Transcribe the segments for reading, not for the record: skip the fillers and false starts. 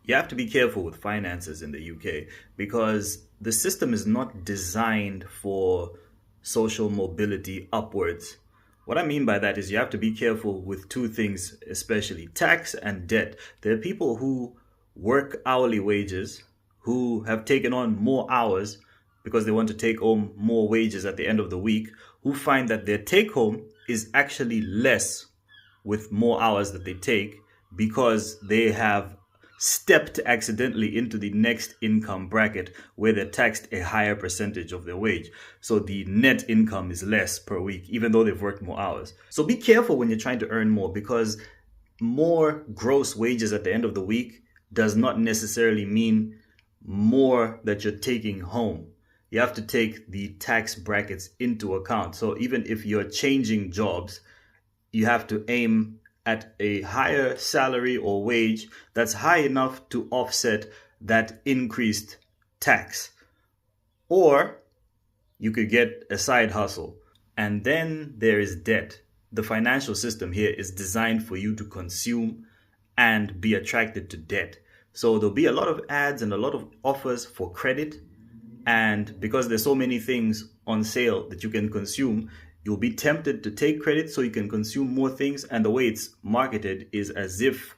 You have to be careful with finances in the UK because the system is not designed for social mobility upwards. What I mean by that is you have to be careful with two things, especially tax and debt. There are people who work hourly wages who have taken on more hours because they want to take home more wages at the end of the week, who find that their take home is actually less with more hours that they take because they have stepped accidentally into the next income bracket where they're taxed a higher percentage of their wage. So the net income is less per week, even though they've worked more hours. So be careful when you're trying to earn more because more gross wages at the end of the week does not necessarily mean more that you're taking home. You have to take the tax brackets into account. So even if you're changing jobs, you have to aim at a higher salary or wage that's high enough to offset that increased tax. Or you could get a side hustle. And then there is debt. The financial system here is designed for you to consume and be attracted to debt. So there'll be a lot of ads and a lot of offers for credit. And because there's so many things on sale that you can consume, you'll be tempted to take credit so you can consume more things. And the way it's marketed is as if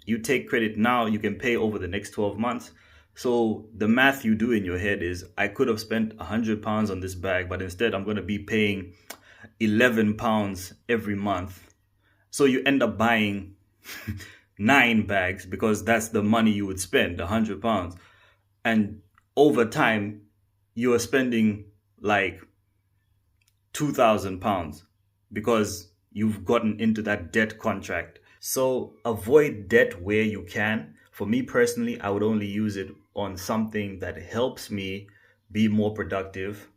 you take credit now, you can pay over the next 12 months. So the math you do in your head is I could have spent £100 on this bag, but instead I'm going to be paying £11 every month. So you end up buying 9 bags because that's the money you would spend, £100. And over time, you are spending like £2,000 because you've gotten into that debt contract. So avoid debt where you can. For me personally, I would only use it on something that helps me be more productive,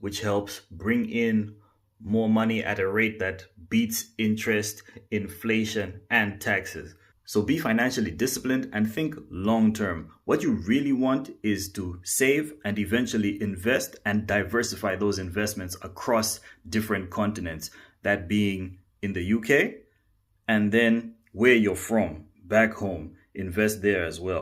which helps bring in more money at a rate that beats interest, inflation, and taxes. So be financially disciplined and think long term. What you really want is to save and eventually invest and diversify those investments across different continents, that being in the UK and then where you're from, back home, invest there as well.